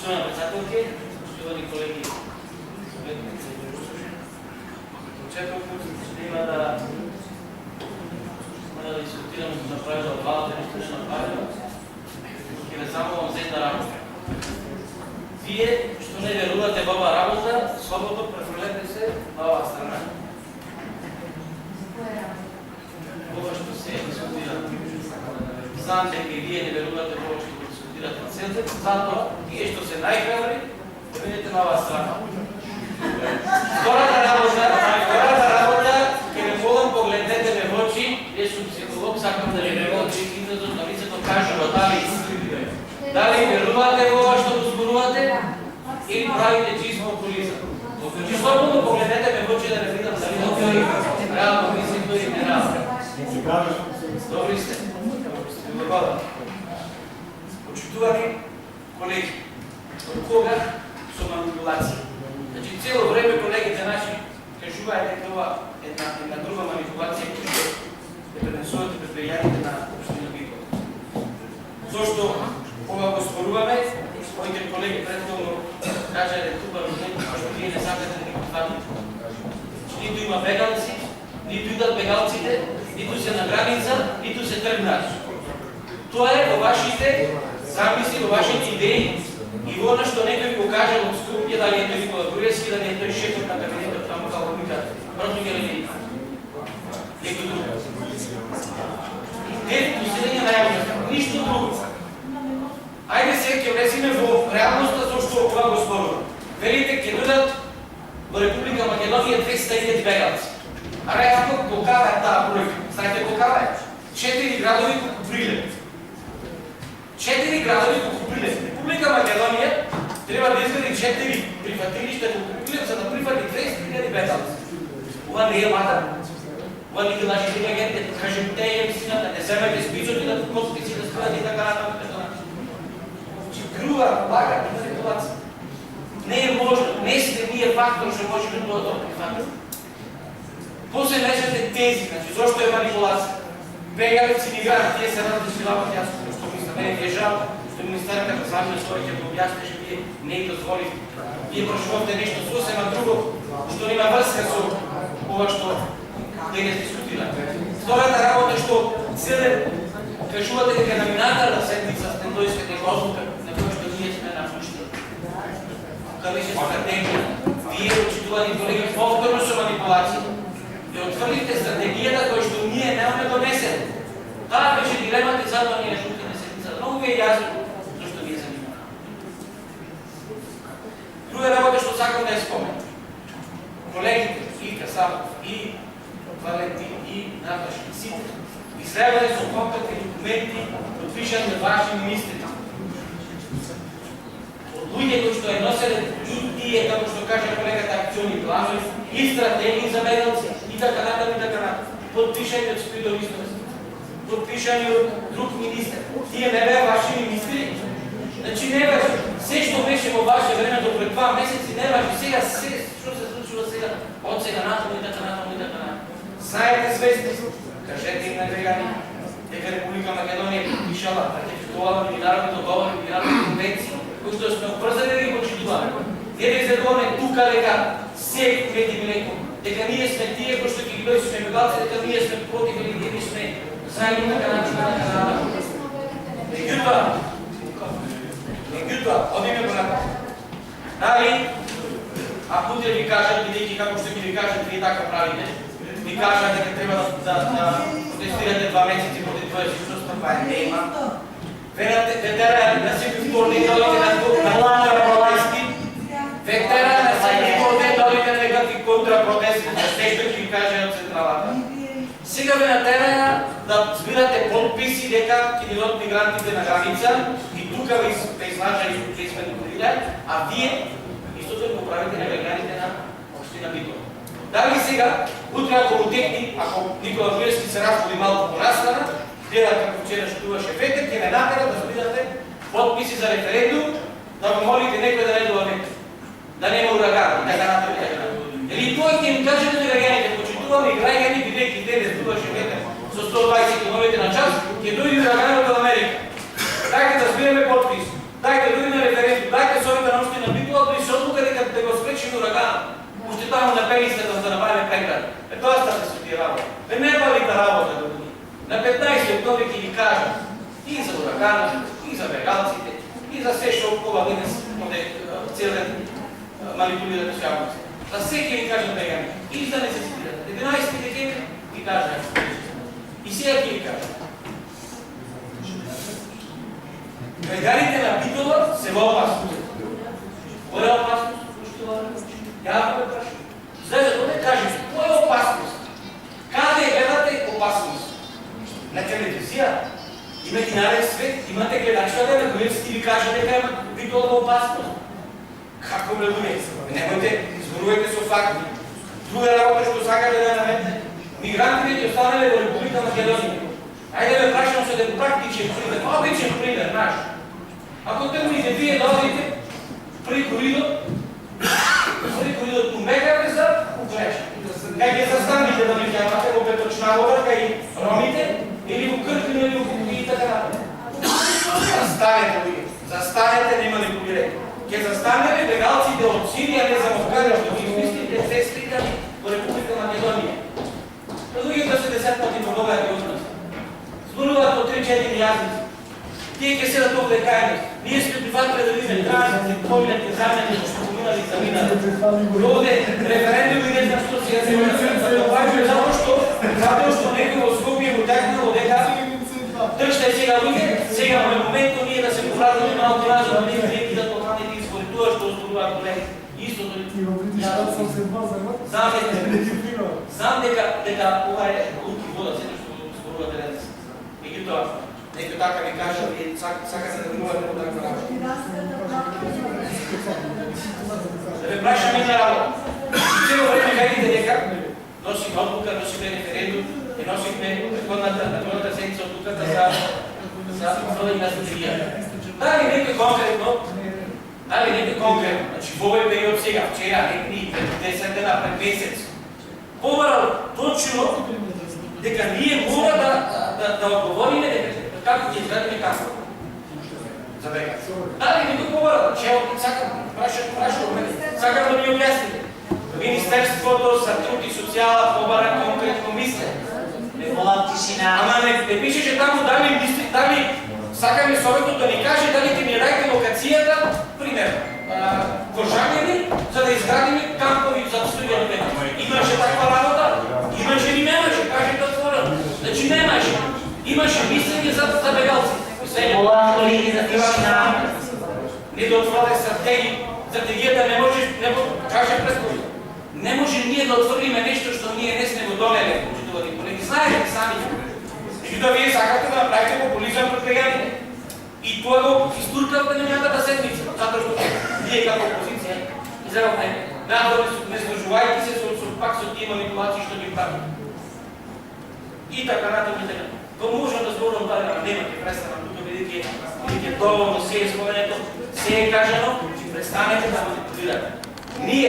Почитувани председателки, почитувани колеги, очаквам, че има да дискутираме да направим за двата неща, ще направим и не само вам взета работа. Вие, що не верувате баба работа, слабото префролете се на ова страна. Ова што се дискутира. Знам дека и вие не верувате ова што го дискутирате на целите, затоа тие што се најхрабри, видите на ова страна. Втората работа, ќе ме молам, погледнете ме в очи, јас сум психолог, сакам да ви ме очи изразот на лицето кажува дали верувате во ова што го зборувате или правите чист популизам. Значи слободно погледнете ме в очи да ме видам дали реално мислим или не реално. Добри сте. Благодаря. Почитувани колеги, од кога со манипулација? Значи цело време колегите наши кажуваат дека ова е една друга манипулација која што е пренесувате пред влијаните на општина Битола. Зошто ова го споруваме? Моите колеги претходно кажаа дека тука што вие не сакате да ги прифатите. Ниту има бегалци, ниту идат бегалците, ниту се на граница, ниту се тргнат. Тоа е во вашите замисли, во вашите идеи и во она што некој го каже од Скопје, дали е тој Никола Груевски, дали е тој шефот на кабинетот таму како викаат, против или некој друг. Не поседење на јавноста, ништо друго. Ајде сега ќе влеземе во реалноста зашто ова го спорува. Велите ќе додат во Република Македонија 200.000 бегалци. А реално колкава е таа бројка? Знаете колкава е? 4 градови колку Прилеп. 4 градови колку Прилеп. Република Македонија треба да изгради 4 прифатилишта колку Прилеп за да прифати 200.000 бегалци. Ова не е мата. Ова никога нашите легенди кажем те е висината, не земете спицот и да подписи да склади и така натаму. Груба, лага, манипулација. Не е можно, не сте ние фактор што може да тоа да прифати. После нешете тези, значи, зошто е манипулација? Бегалци мигранти, тие се различни работи, јас што мислам, мене е жал, што министерката сами на своите го објаснеше, вие не ги дозволите. Вие прошувате нешто сосема друго, што нема врска со ова што денес дискутираме. Втората работа што целен кажувате дека на минатата седмица сте доискате одлука на која што ние сме напуштени. Тука беше стратегија. Вие, очитувани колеги, повторно со манипулација. И отврлите стратегијата која што ние немаме донесена. Таа беше дилемата и затоа ние решуваме на седмица. Многу ви е јасно зашто ви е занимава. Друга работа што сакам да ја споменам. Колегите и Касапов, и Валентин, и Наташа, и сите излегале со конкретни документи подпишани од ваши министри. Од луѓе кои што е носеле и тие, како што каже колегата, акциони планови и стратегии за бегалци и така натаму. Подпишани од Спиридон Истовец, подпишани од друг министр. Тие не беа ваши министри. Значи не важи. Се што беше во ваше време до пред 2 месеци не важи. Сега се што се случува сега од сега натаму и така натаму. Знаете свесни, кажете им на грегани дека Република Македонија подпишала, ратификувала меѓународни договори, меѓународни конвенции, кои што сме обврзани да ги почитуваме. Не да изгледуваме тука дека се меди млеко, дека ние сме тие кои што ги гледаат сме бегалци, дека ние сме против или ние сме заедно така начин. Меѓутоа, одиме го напред. Дали, ако утре ви кажат, бидејќи како што ги ви кажат, вие така правите, ви кажат дека треба да протестирате 2 месеци против тоа сигурноста, това е тема. Ветеран на секој вторник дојдете на контрапротести. Ветеран на секој вторник дојдете на некакви контрапротести, што ќе ви каже од централата. Сега ве натераја да збирате подписи дека ќе ни додат мигрантите на граница и тука ве излажали ќе сме докориле, а вие истото го правите на граѓаните на општина Битола. Дали сега, утре ако утекни, ако Никола Груевски се разходи малко порастана, гледа како вчера штуваше ветер, ќе ме натера да збирате подписи за референдум, да го молите некој да не дува ветер, да нема ураган и така натаму. Или тој ќе им каже на граѓаните, почитуваме и граѓани, бидејќи денес дуваше ветер со 120 км на час, ќе дојде ураганот од Америка. Дајте да збираме подпис, дајте да дојде на референдум, дајте со таму на пенисата да направиме преглед. Тоа сте со тие работи. Не балите работа да буди. На 15 октомври ќе ви кажам и за ураганот, и за бегалците, и за се што ова денес цел ден манипулирате со јавност. За се ќе ви кажам да ја и за несецитирате. 11 декември ви кажам. И сега ќе ви кажам. Граѓаните на Битола се во опасност. Која е опасност? Ја го прашам. Знаете, да кажем, која е опасност? Каде гледате опасност? На телевизија? Имате наред свет? Имате гледачка на која си ви кажа дека има Битола опасност? Како ме луѓе? Немојте, зборувајте со факти. Друга работа што сакате да наметне. Мигрантите ќе останале во Република Македонија. Ајде ме прашам со практичен пример, обичен пример наш. Ако тргнете вие да одите при коридор Мегаве за Угрешка. Кај ќе застанете да меѓавате во Петочнагова, кај ромите, или во Кркино, или во Куки и така натаму. Застанете, луѓе. Застанете, не манипулирајте. Ќе застанете бегалците од Сирија, не за Мокаре, што ги измислите се сликани во Република Македонија. Луѓето се 10 пати помогаат од нас. Зборуваат по 3-4 јазици. Тие ќе седат овде кај нас. Ние сме прифатиле да видиме транзитни, поминати, замените, што поминали и заминали. Овде референдум и не знам што се јазиваме, затоа што некој во Скопје го текнало дека држте сега луѓе, сега во моментот ние да се повратиме малку назад, да не да тоталните избори, тоа што зборуваат колеги. Истото знам дека ова е луки вода, сето што зборувате денес. Меѓутоа, некој така ми кажа, вие сакате да говорите по таква работа. Да ме прашам една работа. Цело време кажете дека носиме одлука, носиме референдум, и носихме предходната седмица одлуката за условие на стратегија. Дали некој конкретно, значи во овој период сега, вчера, некои 10 дена, пред месец, побарал точно дека ние мора да одговориме дека како ќе изгледаме како за бега. Дали некој побарал, че сакам, прашам мене, сакам да ми објасните. Министерството за труд и социјала побара конкретно мисле. Ама не пишеше таму дали сакаме Советот да ни каже дали ќе ни рајте локацијата, пример, Кожањеви, за да изградиме кампови за студенти. Имаше таква работа? Имаше или немаше? Кажете отворено. Значи немаше. Имаше мислење за бегалци. Не да отворите стратегијата не може, каже предходно. Не може ние да отвориме нешто што ние не сме го донеле, почитувани колеги. Знаете сами. Меѓутоа вие сакате да направите популизам пред граѓаните. И тоа го истуркавте на минатата седмица, затоа што вие како опозиција изравате надолу, не служувајќи се пак со тие манипулации што ги правите. И така натаму и така. Тоа можам да зборувам дали, ама нема ќе престанам тука, бидејќи доволно се е споменето, се е кажано, ќе престанете да манипулирате. Ние